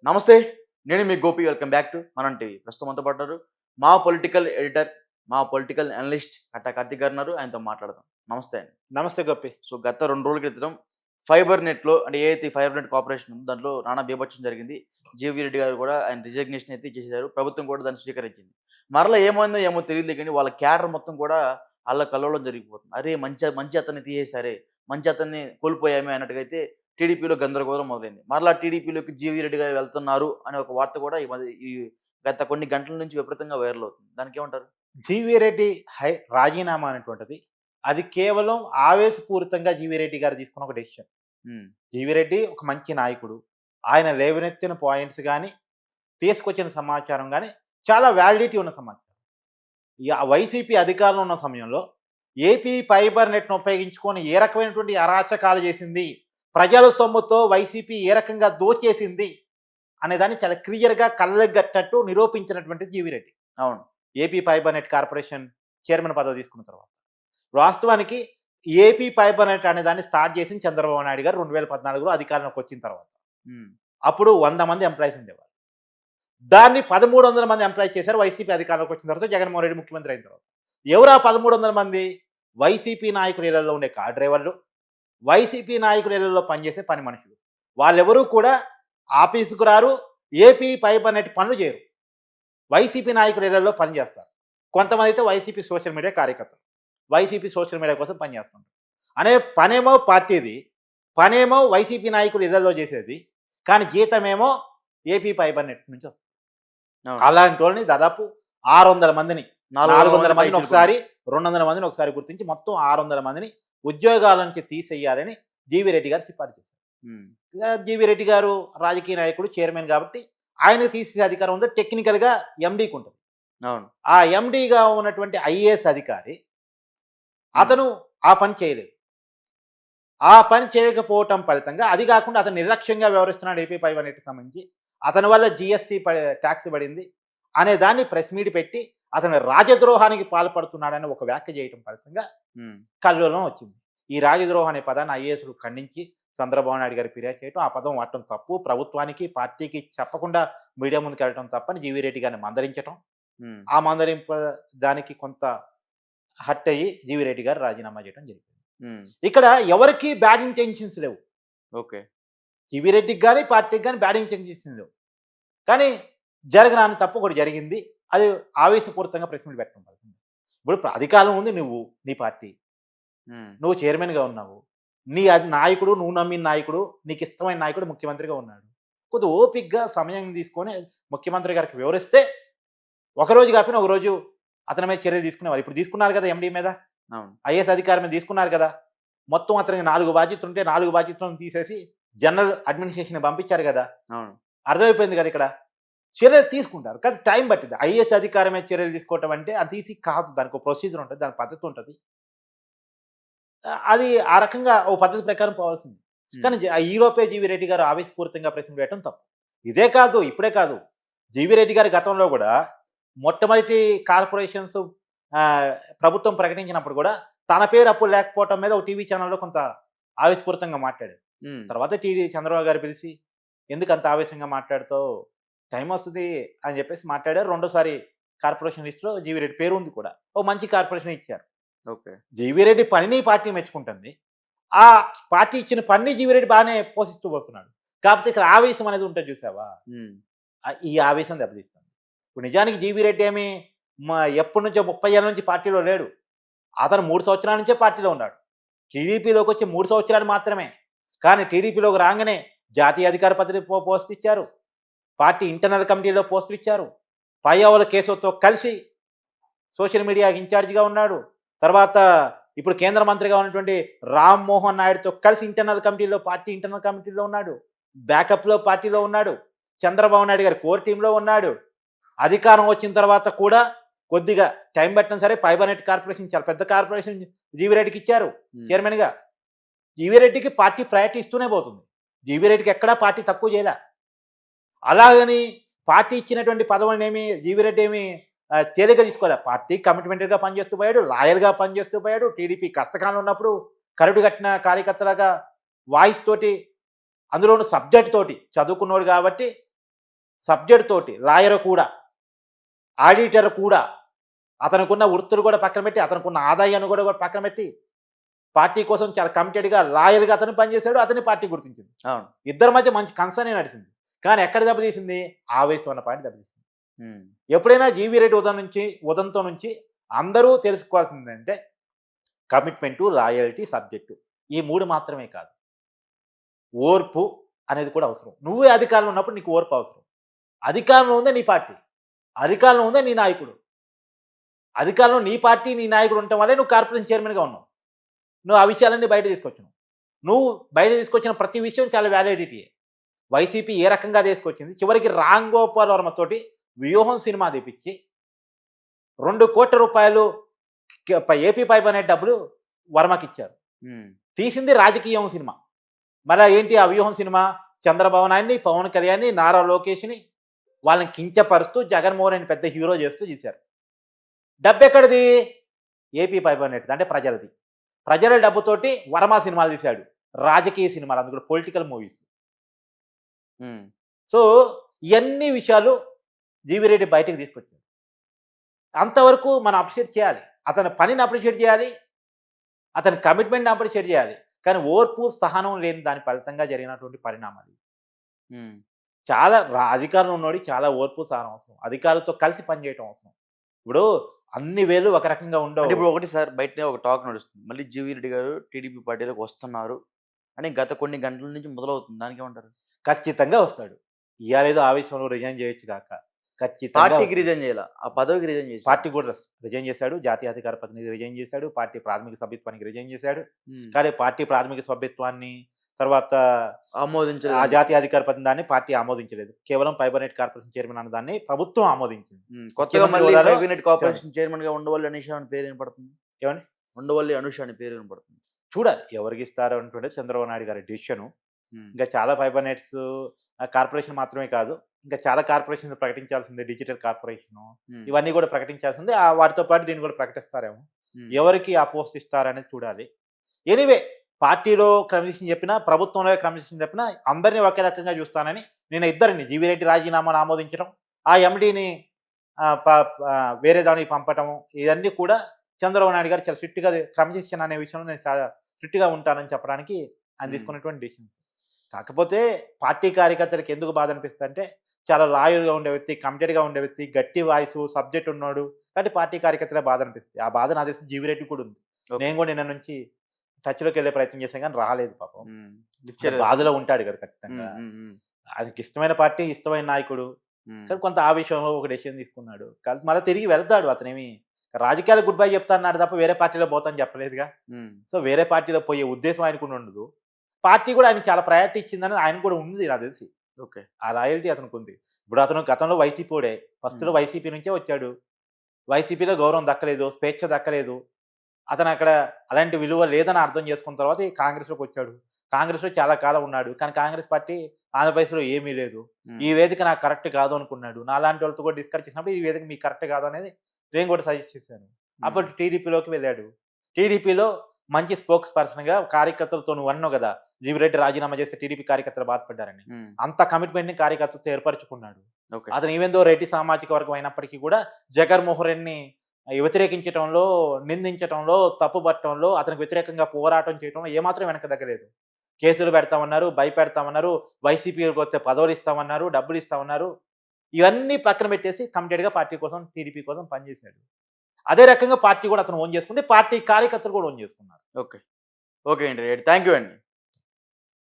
నమస్తే. నేను మీ Gopi. Welcome back to మనం టీవీ. ప్రస్తుతం మనతో పాటు ఉన్నారు మా పొలిటికల్ ఎడిటర్, మా పొలిటికల్ అనలిస్ట్ కట్టా కార్తీక్ గారు ఉన్నారు. ఆయనతో మాట్లాడదాం. నమస్తే అండి. నమస్తే గోపి. సో, గత 2 రోజుల క్రితం ఫైబర్ నెట్‌లో అంటే ఏదైతే ఫైబర్ నెట్ కార్పొరేషన్ ఉందో దాంట్లో నానా బీభత్సం జరిగింది. జీవీ రెడ్డి గారు కూడా ఆయన రిజిగ్నేషన్ అయితే ఇచ్చేసారు. ప్రభుత్వం కూడా దాన్ని స్వీకరించింది. మరలా ఏమైందో ఏమో తెలీదు కానీ వాళ్ళ క్యాడర్ మొత్తం కూడా అల్లకల్లోలం జరిగిపోతుంది. అరే! మంచి మంచి అతన్ని తీసేసారే, మంచి అతన్ని కోల్పోయామే అన్నట్టుగా అయితే టీడీపీలో గందరగోళం మొదలైంది. మరలా టీడీపీలోకి జీవీ రెడ్డి గారు వెళ్తున్నారు అనే ఒక వార్త కూడా ఈ గత కొన్ని గంటల నుంచి విపరీతంగా వైరల్ అవుతుంది. దానికేమంటారు? జీవీ రెడ్డి రాజీనామా అనేటువంటిది అది కేవలం ఆవేశపూరితంగా జీవీ రెడ్డి గారు తీసుకున్న ఒక డెసిషన్. హ్మ్. జీవీ రెడ్డి ఒక మంచి నాయకుడు. ఆయన లేవనెత్తిన పాయింట్స్ గాని, తీసుకొచ్చిన సమాచారం గాని చాలా వాలిడిటీ ఉన్న సమాచారం. ఈ వైసీపీ అధికారంలో ఉన్న సమయంలో ఏపీ ఫైబర్ నెట్‌ను ఉపయోగించుకొని ఏ రకమైనటువంటి అరాచకాలు చేసింది, ప్రజల సొమ్ముతో వైసీపీ ఏ రకంగా దోచేసింది అనేదాన్ని చాలా క్లియర్‌గా కళ్ళకు కట్టినట్టు నిరూపించినటువంటి జీవీ రెడ్డి. అవును. AP fibre net corporation chairman పదవి తీసుకున్న తర్వాత. వాస్తవానికి ఏపీ ఫైబర్ నెట్ అనే దాన్ని స్టార్ట్ చేసింది చంద్రబాబు నాయుడు గారు 2014లో అధికారంలోకి వచ్చిన తర్వాత. హ్మ్. అప్పుడు 100 మంది ఎంప్లాయీస్ ఉండేవారు. దాన్ని 1300 మంది ఎంప్లాయ్ చేశారు వైసీపీ అధికారంలోకి వచ్చిన తర్వాత, జగన్మోహన్ రెడ్డి ముఖ్యమంత్రి అయిన తర్వాత. ఎవరా 1300 మంది? వైసీపీ నాయకుల ఇళ్లలో ఉండే కార్ డ్రైవర్లు, వైసీపీ నాయకుల ఇళ్లలో పనిచేసే పని మనుషులు. వాళ్ళెవరూ కూడా ఆఫీసుకు రారు, ఏపీ ఫైబర్ నెట్ పనులు చేయరు. వైసీపీ నాయకుల ఇళ్లలో పనిచేస్తారు. కొంతమంది అయితే వైసీపీ సోషల్ మీడియా కార్యకర్తలు. వైసీపీ సోషల్ మీడియా కోసం పనిచేస్తుంటారు. అనే పనేమో పార్టీది, పనేమో వైసీపీ నాయకులు ఇళ్లలో చేసేది. కానీ జీతమేమో ఏపీ ఫైబర్ నెట్ నుంచి వస్తుంది. అవును. అలాంటి వాళ్ళని దాదాపు 600 మందిని, 400 మందిని ఒకసారి, పైచిలుకు. 200 మందిని ఒకసారి గుర్తించి మొత్తం 600 మందిని ఉద్యోగాల నుంచి తీసేయాలని జీవీ రెడ్డి గారు సిఫారసు చేశారు. హ్మ్. జీవీ రెడ్డి గారు రాజకీయ నాయకుడు, చైర్మన్ కాబట్టి ఆయనకు తీసే అధికారం ఉందో టెక్నికల్‌గా ఎండీకి ఉంటుంది. అవును. ఆ ఎండీగా ఉన్నటువంటి ఐఏఎస్ అధికారి అతను ఆ పని చేయలేదు. ఆ పని చేయకపోవటం ఫలితంగా, అది కాకుండా అతను నిర్లక్ష్యంగా వ్యవహరిస్తున్నాడు ఏపీ ఫైబర్ నెట్‌కి సంబంధించి. అతని వల్ల జీఎస్టీ ట్యాక్స్ పడింది అనే దాన్ని ప్రెస్ మీట్ పెట్టి అతను రాజద్రోహానికి పాల్పడుతున్నాడని ఒక వ్యాఖ్య చేయటం ఫలితంగా హ్మ్. కల్లోలం వచ్చింది. ఈ రాజద్రోహం అనే పదాన్ని ఐఏఎస్‌లు ఖండించి చంద్రబాబు నాయుడు గారికి ఫిర్యాదు చేయటం, ఆ పదం వాడటం తప్పు, ప్రభుత్వానికి, పార్టీకి చెప్పకుండా మీడియా ముందుకెళ్ళటం తప్పని జీవీ రెడ్డి గారిని మందలించటం. హ్మ్. ఆ మందలింపు దానికి కొంత హర్ట్ అయ్యి జీవీ రెడ్డి గారు రాజీనామా చేయడం జరిగింది. హ్మ్. ఇక్కడ ఎవరికీ బ్యాడ్ ఇంటెన్షన్స్ లేవు. ఓకే. జీవీ రెడ్డికి గాని, పార్టీకి గాని బ్యాడ్ ఇంటెన్షన్స్ లేవు. కానీ జరగరాని తప్పు ఒకటి జరిగింది. అది ఆవేశపూరితంగా ప్రెస్ మీట్ పెట్టడం జరిగింది. ఇప్పుడు అధికారం ఉంది నువ్వు, నీ పార్టీ. హ్మ్. నువ్వు చైర్మన్‌గా ఉన్నావు. నీ నాయకుడు, నువ్వు నమ్మిన నాయకుడు, నీకిష్టమైన నాయకుడు ముఖ్యమంత్రిగా ఉన్నాడు. కొద్దిగా ఓపికగా సమయం తీసుకొని ముఖ్యమంత్రి గారికి వివరిస్తే, ఒకరోజు కాకపోయినా ఒకరోజు అతని మీద చర్యలు తీసుకునేవారు. ఇప్పుడు తీసుకున్నారు కదా ఎండీ మీద. అవును. ఐఏఎస్ అధికారి మీద తీసుకున్నారు కదా! మొత్తం అతనికి 4 బాధ్యతలుంటే 4 బాధ్యతలను తీసేసి జనరల్ అడ్మినిస్ట్రేషన్‌కి పంపించారు కదా! అవును. అర్థమైపోయింది కదా ఇక్కడ. చర్యలు తీసుకుంటారు. కానీ టైం పట్టిద్ది. ఐఏఎస్ అధికారి మీద చర్యలు తీసుకోవటం అంటే అది ఈజీ కాదు. దానికో ప్రొసీజర్ ఉంటది. దానికి పద్ధతి ఉంటది. అది ఆ రకంగా ఓ పద్ధతి ప్రకారం పోవాల్సింది. కానీ హ్మ్. ఈలోపే జీవీ రెడ్డి గారు ఆవేశపూరితంగా ప్రశ్న వేయటం తప్పు. ఇదే కాదు, ఇప్పుడే కాదు. జీవీ రెడ్డి గారి గతంలో గూడా మొట్టమొదటి కార్పొరేషన్స్ ఆహ్, ప్రభుత్వం ప్రకటించినప్పుడు గూడా తన పేరు అప్పుడు లేకపోవటం మీద ఒక టీవీ ఛానెల్‌లో కొంత ఆవేశపూరితంగా మాట్లాడారు. హ్మ్. తర్వాత చంద్రబాబు గారు పిలిచి, "ఎందుకంత ఆవేశంగా మాట్లాడుతావు? టైమొస్తది" అని జెప్పేసి మాట్లాడారు. రెండోసారి కార్పొరేషన్ లిస్ట్‌లో జీవీ రెడ్డి పేరు ఉంది కూడా. ఓ మంచి కార్పొరేషనే ఇచ్చారు. ఓకే. జీవీ రెడ్డి పనిని పార్టీ మెచ్చుకుంటుంది. ఆ పార్టీ ఇచ్చిన పనిని జీవీ రెడ్డి బానే పోషిస్తూ పోతున్నాడు. కాపోతే ఇక్కడ ఆవేశం అనేది ఉంటది చూసావా? హ్మ్. ఈ ఆవేశం దెబ్బతీస్తుంది. ఇప్పుడు నిజానికి జీవీ రెడ్డి ఏమి ఎప్పటినుంచో 30 ఏళ్ల నుంచి పార్టీలో లేడు. అతను 3 సంవత్సరాల నుంచే పార్టీలో ఉన్నాడు. టీడీపీలోకొచ్చి 3 సంవత్సరాలు మాత్రమే. కానీ టీడీపీలోకి రాంగానే జాతీయ అధికార పదవి పోస్ట్ ఇచ్చారు. పార్టీ ఇంటర్నల్ కమిటీలో పోస్టులు ఇచ్చారు. పయ్యావుల కేశవ్‌తో కలిసి సోషల్ మీడియాకి ఇన్‌చార్జ్‌గా ఉన్నాడు. తర్వాత ఇప్పుడు కేంద్ర మంత్రిగా ఉన్నటువంటి రామ్మోహన్ నాయుడుతో కలిసి పార్టీ ఇంటర్నల్ కమిటీలో ఉన్నాడు. బ్యాకప్‌లో పార్టీలో ఉన్నాడు. చంద్రబాబు నాయుడు గారి కోర్ టీమ్‌లో ఉన్నాడు. అధికారం వచ్చిన తర్వాత కూడా కొద్దిగా టైం పట్టినా సరే ఫైబర్ నెట్ కార్పొరేషన్ చాలా పెద్ద కార్పొరేషన్ జీవీ రెడ్డికి ఇచ్చారు హ్మ్. చైర్మన్‌గా. జీవీ రెడ్డికి పార్టీ ప్రయారిటీ ఇస్తూనే పోతుంది. జీవీ రెడ్డికి ఎక్కడా పార్టీ తక్కువ చేయలా. అలాగని పార్టీ ఇచ్చినటువంటి పదవులనేమి జీవీ రెడ్డి ఏమి తేలిగ్గా తీసుకోలే. పార్టీ కమిట్మెంట్‌గా పనిచేస్తూ పోయాడు. లాయర్‌గా పనిచేస్తూ పోయాడు. టీడీపీ కష్టకాలంలో ఉన్నప్పుడు కరుడు కట్టిన కార్యకర్తలాగా వాయిస్ తోటి, అందులోను సబ్జెక్ట్ తోటి చదువుకున్నోడు కాబట్టి సబ్జెక్ట్ తోటి లాయర్ కూడా, ఆడిటర్ కూడా, అతనుకున్న వృత్తులు కూడా పక్కన పెట్టి, అతనుకున్న ఆదాయాన్ని కూడా పక్కన పెట్టి, పార్టీ కోసం చాలా కమిటెడ్‌గా లాయర్‌గా అతను పనిచేశాడు. అతన్ని పార్టీ గుర్తించింది. అవును. ఇద్దరి మధ్య మంచి కన్సర్నే నడిచింది. కానీ ఎక్కడ దెబ్బతీసింది? ఆవేశం అన్న పాయింట్ దెబ్బతీసింది. హ్మ్. ఎప్పుడైనా జీవీ రెడ్డి ఉదంతో నుంచి అందరూ తెలుసుకోవాల్సిందేంటంటే కమిట్మెంటు, లాయల్టీ, సబ్జెక్టు. ఈ 3 మాత్రమే కాదు. ఓర్పు అనేది కూడా అవసరం. నువ్వే అధికారంలో ఉన్నప్పుడు నీకు ఓర్పు అవసరం. అధికారంలో ఉందే నీ పార్టీ. అధికారంలో ఉందే నీ నాయకుడు. అధికారంలో నీ పార్టీ, నీ నాయకుడు ఉండటం వల్లే నువ్వు కార్పొరేషన్ చైర్మన్‌గా ఉన్నావు. నువ్వు ఆ విషయాలన్నీ బయట తీసుకొచ్చినావు. నువ్వు బయట తీసుకొచ్చిన ప్రతి విషయం చాలా వ్యాలిడిటీయే. వైసీపీ ఏ రకంగా తీసుకొచ్చింది, చివరికి రామ్ గోపాల్ వర్మతోటి వ్యూహం సినిమా తీపిచ్చి ₹2,00,00,000 ఏపీ పైప్ అనే డబ్బులు వర్మకిచ్చారు. హ్మ్. తీసింది రాజకీయం సినిమా. మళ్ళా ఏంటి ఆ వ్యూహం సినిమా? చంద్రబాబు నాయుడిని, పవన్ కళ్యాణ్‌ని, నారా లోకేష్‌ని వాళ్ళని కించపరుస్తూ జగన్మోహన్ రెడ్డిని పెద్ద హీరో చేస్తూ తీశారు. డబ్బెక్కడిది? ఏపీ పైప్ అనేటిది అంటే ప్రజలది. ప్రజల డబ్బుతోటి వర్మ సినిమాలు తీశాడు. రాజకీయ సినిమాలు, అందులో పొలిటికల్ మూవీస్. హ్మ్. సో, ఇయన్నీ విషయాలు జీవీ రెడ్డి బయటకు తీసుకొచ్చాడు. అంతవరకు మనం అప్రిషియేట్ చేయాలి. అతని పనిని అప్రిషియేట్ చేయాలి. అతని కమిట్మెంట్‌ని అప్రిషియేట్ చేయాలి. కానీ ఓర్పు, సహనం లేని దాని ఫలితంగా జరిగినటువంటి పరిణామాలు. హ్మ్. చాలా అధికారంలో ఉన్నోడికి చాలా ఓర్పు, సహనం అవసరం. అధికారులతో కలిసి పనిచేయటం అవసరం. ఇప్పుడు అన్ని వేళ్ళు ఒక రకంగా అంటే ఉండవు. ఇప్పుడు ఒకటి సార్ బయటనే ఒక టాక్ నడుస్తుంది. మళ్ళీ జీవీ రెడ్డి గారు టీడీపీ పార్టీలోకి వస్తున్నారు అని గత కొన్ని గంటల నుంచి మొదలవుతుంది. దానికేమంటారు? ఖచ్చితంగా వస్తాడు. ఇయ్యాలేదో ఆవేశంలో రిజైన్ చేయొచ్చు గాక. ఖచ్చితంగా పార్టీకి వస్తాడు. రిజైన్ చేయాల. ఆ పదవికి రిజైన్ చేసారు. పార్టీ కూడా రిజైన్ చేశాడు. జాతీయ అధికార ప్రతినిధి రిజైన్ చేశాడు. పార్టీ ప్రాథమిక సభ్యత్వానికి రిజైన్ చేశాడు. హ్మ్. కానీ పార్టీ ప్రాథమిక సభ్యత్వాన్ని తర్వాత ఆ ఆమోదించలేదు. జాతీయ అధికార ప్రతినిధాన్ని పార్టీ ఆమోదించలేదు. కేవలం ఫైబర్ నెట్ కార్పొరేషన్ చైర్మన్ అన్న దాన్ని ప్రభుత్వం ఆమోదించింది. కొత్తగా ముఖ్యమంత్రి మళ్ళీ హోదాలో ఫైబర్ నెట్ కార్పొరేషన్ చైర్మన్‌గా ఉండవల్లి అనూష అని పేరు వినపడుతుంది. ఏమండి? ఉండవల్లి అనూష అని పేరు వినపడుతుంది. చూడాలి ఎవరికి ఇస్తారో అనేటువంటిది చంద్రబాబు నాయుడు గారి డెసిషను. హ్మ్. ఇంకా చాలా ఫైబర్ నెట్స్ కార్పొరేషన్ మాత్రమే కాదు. ఇంకా చాలా కార్పొరేషన్స్ ప్రకటించాల్సిందే. డిజిటల్ కార్పొరేషను హ్మ్. ఇవన్నీ కూడా ప్రకటించాల్సిందే. వాటితో పాటు దీన్ని కూడా ప్రకటిస్తారేమో. హ్మ్. ఎవరికి ఆ పోస్ట్ ఇస్తారనేది చూడాలి. ఎనీవే పార్టీలో క్రమశిక్షణ చెప్పినా, ప్రభుత్వంలో క్రమశిక్షణ చెప్పినా అందరిని ఒకే రకంగా చూస్తానని నేను ఇద్దరిని జీవీ రెడ్డి రాజీనామాను ఆమోదించడం, ఆ ఎండీని వేరే దానికి పంపటము ఇవన్నీ కూడా చంద్రబాబు నాయుడు గారు చాలా స్ట్రిక్ట్‌గా క్రమశిక్షణ అనే విషయంలో నేను చాలా స్ట్రిక్ట్‌గా ఉంటానని చెప్పడానికి ఆయన హ్మ్. తీసుకున్నటువంటి డెసిషన్స్. కాకపోతే పార్టీ కార్యకర్తలకి ఎందుకు బాధ అనిపిస్తదంటే చాలా లాయల్‌గా ఉండే వ్యక్తి, కమిటెడ్‌గా ఉండే వ్యక్తి, గట్టి వాయిసు, సబ్జెక్ట్ ఉన్నోడు. కాబట్టి పార్టీ కార్యకర్తలకు బాధ అనిపిస్తది. ఆ బాధ నాకు తెలిసి జీవీ రెడ్డికి కూడా ఉంది. ఓకే. నేను కూడా నిన్న నుంచి టచ్‌లోకెళ్ళే ప్రయత్నం చేశాను గానీ రాలేదు పాపం. హ్మ్. లిఫ్ట్ అంటే చేయలేదు. బాధలో ఉంటాడు కదా! హ్మ్. ఖచ్చితంగా. హ్మ్. హ్మ్. ఆయనకి ఇష్టమైన పార్టీ, ఇష్టమైన నాయకుడు. హ్మ్. కానీ కొంత ఆవేశంలో ఒక డెసిషన్ తీసుకున్నాడు. కానీ మళ్ళా తిరిగి వెళ్తాడు. అతనేమి రాజకీయాలకు గుడ్ బై చెప్తా అన్నాడు తప్ప వేరే పార్టీలో పోతాని చెప్పలేదుగా. హ్మ్. సో, వేరే పార్టీలో పోయే ఉద్దేశం ఆయనకు ఉండదు. పార్టీ కూడా ఆయనకి చాలా ప్రయారిటీ ఇచ్చిందని ఆయనకు కూడా ఉంది నాకు తెలిసి. ఓకే. ఆ లాయల్టీ అతనికుంది. ఇప్పుడు అతను గతంలో వైసీపీఓడే. ఫస్ట్‌లో హ్మ్. వైసీపీ నుంచే వచ్చాడు. వైసీపీలో గౌరవం దక్కలేదు. స్వేచ్ఛ దక్కలేదు. అతనక్కడ అలాంటి విలువ లేదని అర్థం చేసుకున్న తర్వాత ఈ కాంగ్రెస్‌లోకొచ్చాడు. కాంగ్రెస్‌లో చాలా కాలం ఉన్నాడు. కానీ కాంగ్రెస్ పార్టీ ఆంధ్రప్రదేశ్‌లో ఏమీ లేదు. హ్మ్. ఈ వేదిక నాకు కరెక్ట్ కాదు అనుకున్నాడు. నాలాంటి వాళ్ళతో కూడా డిస్కస్ చేసినప్పుడు ఈ వేదిక మీకు కరెక్ట్ కాదు అనేది నేను కూడా సజెస్ట్ చేశాను. అప్పుడు హ్మ్. టీడీపీలోకి వెళ్ళాడు. టీడీపీలో మంచి స్పోక్స్ పర్సన్‌గా కార్యకర్తలతో నువ్వు అన్నావు గదా! జీవిరెడ్డి రాజీనామా చేస్తే టీడీపీ కార్యకర్తలు బాధపడ్డారని. హ్మ్. అంత కమిట్మెంట్‌ని కార్యకర్తలతో ఏర్పరచుకున్నాడు. ఓకే. అతను ఈవెన్ దో రెడ్డి సామాజిక వర్గం అయినప్పటికీ కూడా జగన్మోహన్ రెడ్డిని వ్యతిరేకించటంలో, నిందించటంలో, తప్పుపట్టడంలో, అతనికి వ్యతిరేకంగా పోరాటం చేయటంలో ఏమాత్రం వెనక్కి తగ్గలేదు. కేసులు పెడతామన్నారు, భయపెడతామన్నారు, వైసీపీకొస్తే పదవులిస్తామన్నారు, డబ్బులిస్తామన్నారు. ఇవన్నీ పక్కన పెట్టేసి కమిటెడ్‌గా పార్టీ కోసం, టీడీపీ కోసం పనిచేశాడు. అదే రకంగా పార్టీ కూడా అతను ఓన్ చేసుకుంటే, పార్టీ కార్యకర్తలు కూడా ఓన్ చేసుకున్నారు. ఓకే. ఓకే అండి. రైట్. థాంక్ యూ అండి.